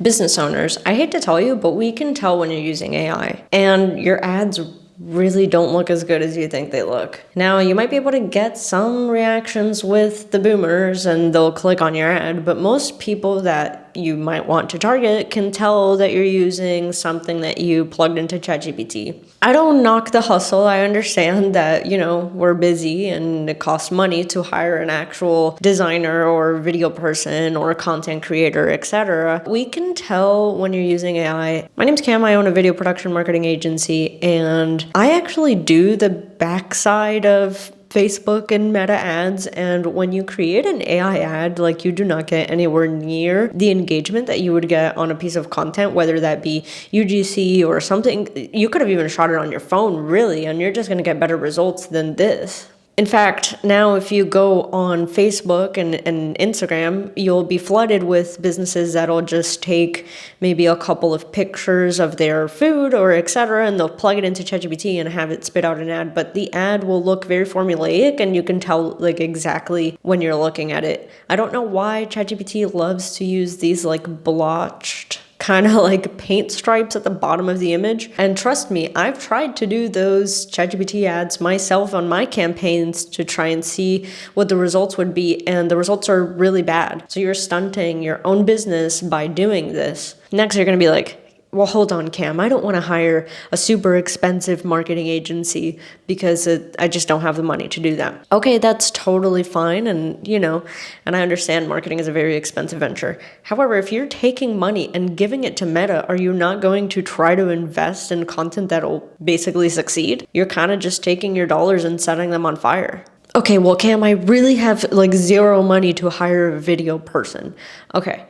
Business owners, I hate to tell you, but we can tell when you're using AI, and your ads really don't look as good as you think they look. Now, you might be able to get some reactions with the boomers and they'll click on your ad, but most people that you might want to target can tell that you're using something that you plugged into ChatGPT. I don't knock the hustle. I understand that, we're busy and it costs money to hire an actual designer or video person or a content creator, etc. We can tell when you're using AI. My name's Cam. I own a video production marketing agency, and I actually do the backside of Facebook and Meta ads. And when you create an AI ad, you do not get anywhere near the engagement that you would get on a piece of content, whether that be UGC or something. You could have even shot it on your phone, really, and you're just going to get better results than this. In fact, now if you go on Facebook and Instagram, you'll be flooded with businesses that'll just take maybe a couple of pictures of their food or etc. and they'll plug it into ChatGPT and have it spit out an ad. But the ad will look very formulaic and you can tell exactly when you're looking at it. I don't know why ChatGPT loves to use these blotched kind of paint stripes at the bottom of the image. And trust me, I've tried to do those ChatGPT ads myself on my campaigns to try and see what the results would be, and the results are really bad. So you're stunting your own business by doing this. Next, you're going to be like, well, hold on, Cam. I don't want to hire a super expensive marketing agency because I just don't have the money to do that. Okay, that's totally fine. And, and I understand marketing is a very expensive venture. However, if you're taking money and giving it to Meta, are you not going to try to invest in content that'll basically succeed? You're kind of just taking your dollars and setting them on fire. Okay, well, Cam, I really have zero money to hire a video person. Okay.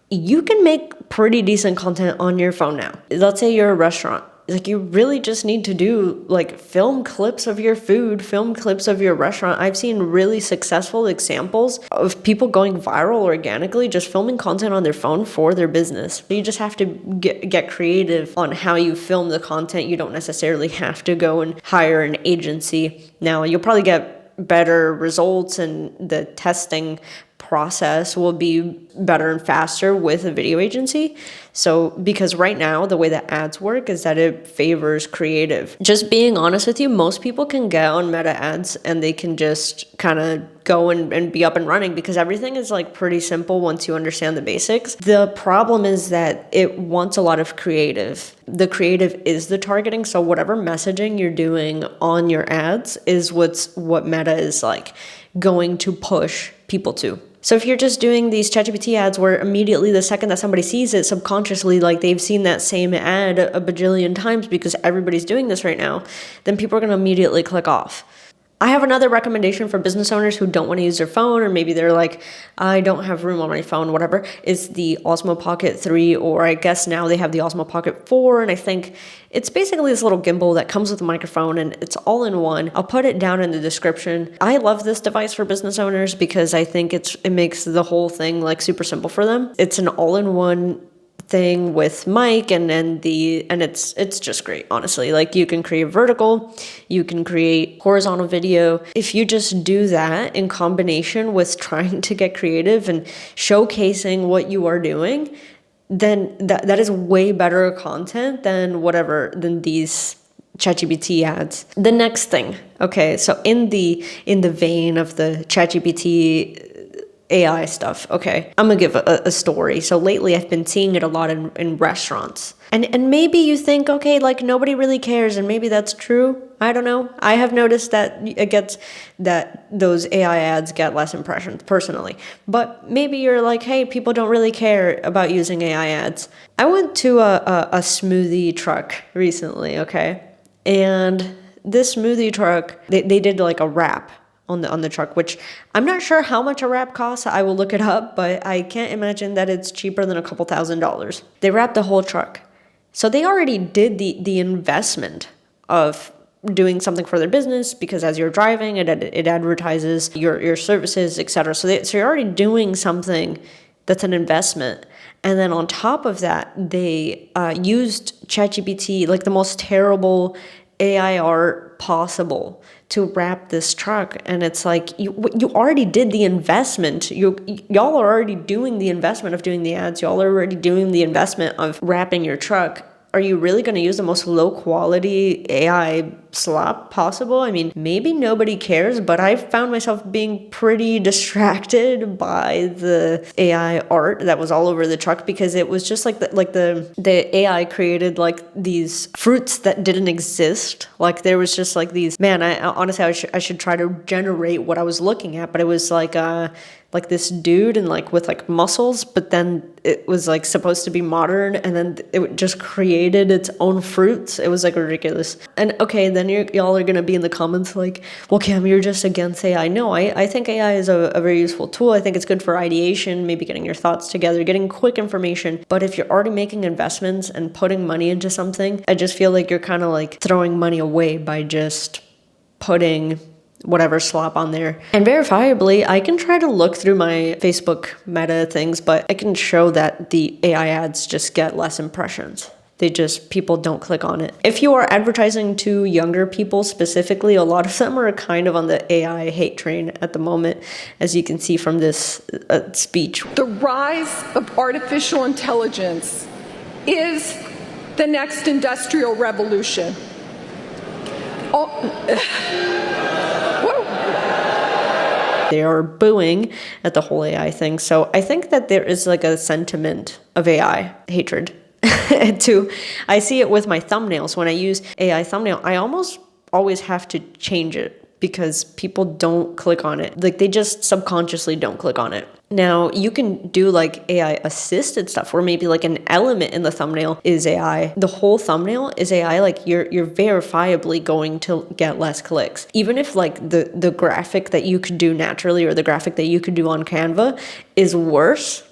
You can make pretty decent content on your phone now. Let's say you're a restaurant. You really just need to do film clips of your food, film clips of your restaurant. I've seen really successful examples of people going viral organically, just filming content on their phone for their business. You just have to get creative on how you film the content. You don't necessarily have to go and hire an agency. Now, you'll probably get better results, and the testing process will be better and faster with a video agency. So, because right now, the way that ads work is that it favors creative. Just being honest with you, most people can get on Meta ads and they can just kind of go and be up and running because everything is pretty simple once you understand the basics. The problem is that it wants a lot of creative. The creative is the targeting. So whatever messaging you're doing on your ads is what Meta is going to push people to. So if you're just doing these ChatGPT ads where immediately the second that somebody sees it subconsciously, they've seen that same ad a bajillion times because everybody's doing this right now, then people are going to immediately click off. I have another recommendation for business owners who don't want to use their phone, or maybe they're I don't have room on my phone, whatever, is the Osmo Pocket 3, or I guess now they have the Osmo Pocket 4, and I think it's basically this little gimbal that comes with a microphone and it's all in one. I'll put it down in the description. I love this device for business owners because I think it makes the whole thing super simple for them. It's an all-in-one thing with mic and it's just great, honestly. You can create vertical, you can create horizontal video. If you just do that in combination with trying to get creative and showcasing what you are doing, then that is way better content than these ChatGPT ads. The next thing, okay, so in the vein of the ChatGPT AI stuff, okay, I'm gonna give a story. So lately I've been seeing it a lot in restaurants. And maybe you think, okay, nobody really cares, and maybe that's true. I don't know. I have noticed that those AI ads get less impressions personally. But maybe you're hey, people don't really care about using AI ads. I went to a smoothie truck recently, okay? And this smoothie truck, they did a wrap on the truck, which I'm not sure how much a wrap costs. I will look it up, but I can't imagine that it's cheaper than a couple $1,000s. They wrapped the whole truck. So they already did the investment of doing something for their business, because as you're driving, it advertises your services, etc. So you're already doing something that's an investment. And then on top of that, they used ChatGPT, the most terrible AI art possible to wrap this truck? And it's like, you already did the investment. Y'all are already doing the investment of doing the ads. Y'all are already doing the investment of wrapping your truck. Are you really going to use the most low quality AI slop possible? I mean, maybe nobody cares, but I found myself being pretty distracted by the AI art that was all over the truck, because it was just like the AI created like these fruits that didn't exist. Like there was just like these, man, honestly, I should try to generate what I was looking at, but it was like this dude and like with like muscles, but then it was like supposed to be modern, and then it just created its own fruits. It was like ridiculous. And okay, then y'all are gonna be in the comments like, well, Cam, you're just against AI. No, I think AI is a very useful tool. I think it's good for ideation, maybe getting your thoughts together, getting quick information. But if you're already making investments and putting money into something, I just feel like you're kind of like throwing money away by just putting whatever slop on there. And verifiably, I can try to look through my Facebook meta things, but I can show that the AI ads just get less impressions. People don't click on it. If you are advertising to younger people specifically, a lot of them are kind of on the AI hate train at the moment, as you can see from this speech. The rise of artificial intelligence is the next industrial revolution. They are booing at the whole AI thing. So I think that there is like a sentiment of AI hatred. I see it with my thumbnails. When I use AI thumbnail, I almost always have to change it because people don't click on it. Like they just subconsciously don't click on it. Now you can do like AI assisted stuff where maybe like an element in the thumbnail is AI. The whole thumbnail is AI. Like you're verifiably going to get less clicks. Even if like the graphic that you could do naturally or the graphic that you could do on Canva is worse,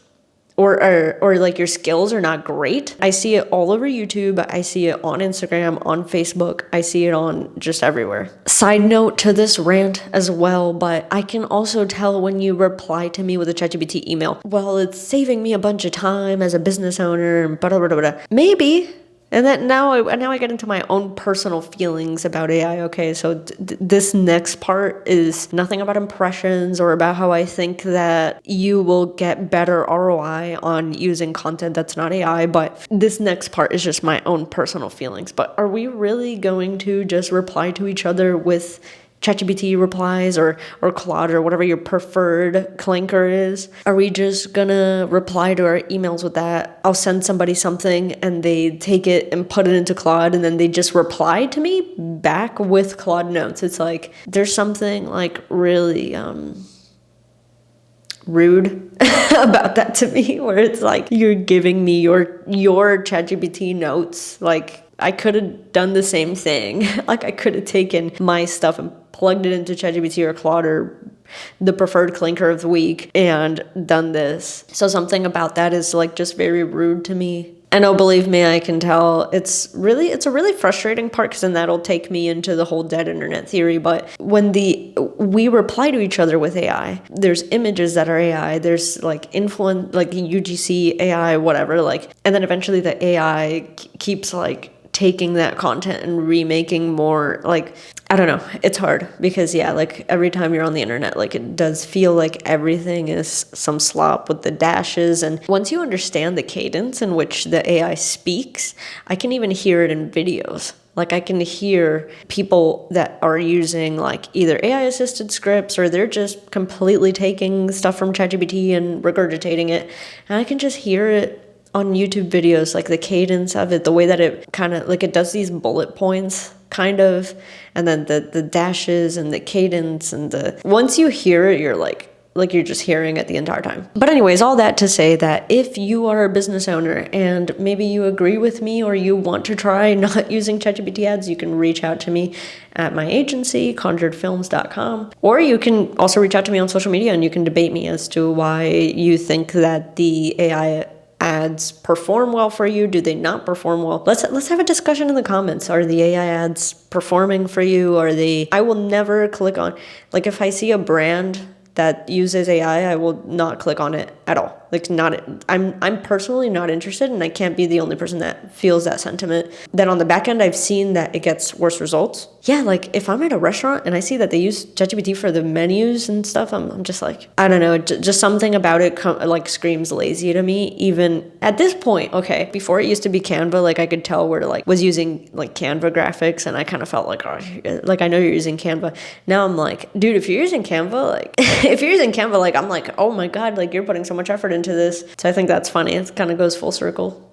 or like your skills are not great. I see it all over YouTube. I see it on Instagram, on Facebook. I see it on just everywhere. Side note to this rant as well, but I can also tell when you reply to me with a ChatGPT email, well, it's saving me a bunch of time as a business owner, and blah, blah, blah, blah. Maybe. And that now I get into my own personal feelings about AI. Okay, so this next part is nothing about impressions or about how I think that you will get better ROI on using content that's not AI, but this next part is just my own personal feelings. But are we really going to just reply to each other with ChatGPT replies or Claude or whatever your preferred clinker is? Are we just gonna reply to our emails with that? I'll send somebody something and they take it and put it into Claude and then they just reply to me back with Claude notes. It's like there's something like really rude about that to me, where it's like you're giving me your ChatGPT notes. Like I could have done the same thing. Like I could have taken my stuff and plugged it into ChatGPT or Claude or the preferred clinker of the week and done this. So something about that is like just very rude to me. And oh, believe me, I can tell it's a really frustrating part, because then that'll take me into the whole dead internet theory. But when we reply to each other with AI, there's images that are AI, there's like like UGC AI, whatever, like, and then eventually the AI keeps like taking that content and remaking more. Like, I don't know, it's hard because like every time you're on the internet, like it does feel like everything is some slop with the dashes. And once you understand the cadence in which the AI speaks, I can even hear it in videos. Like I can hear people that are using like either AI assisted scripts or they're just completely taking stuff from ChatGPT and regurgitating it. And I can just hear it on YouTube videos, like the cadence of it, the way that it kind of like it does these bullet points kind of, and then the dashes and the cadence and once you hear it, you're like you're just hearing it the entire time. But anyways, all that to say that if you are a business owner and maybe you agree with me or you want to try not using ChatGPT ads, you can reach out to me at my agency, conjuredfilms.com, or you can also reach out to me on social media and you can debate me as to why you think that the AI ads perform well for you. Do they not perform well? Let's have a discussion in the comments. Are the AI ads performing for you? I will never click on, like if I see a brand that uses AI, I will not click on it at all. Like, not, I'm personally not interested, and I can't be the only person that feels that sentiment. Then on the back end, I've seen that it gets worse results. Yeah, like if I'm at a restaurant and I see that they use ChatGPT for the menus and stuff, I'm just like, I don't know, just something about it like screams lazy to me. Even at this point, okay, before it used to be Canva, like I could tell where like was using like Canva graphics, and I kind of felt like, oh, like I know you're using Canva. Now I'm like, dude, if you're using Canva, like if you're using Canva, like I'm like, oh my god, like you're putting so much effort into this. So I think that's funny. It kind of goes full circle.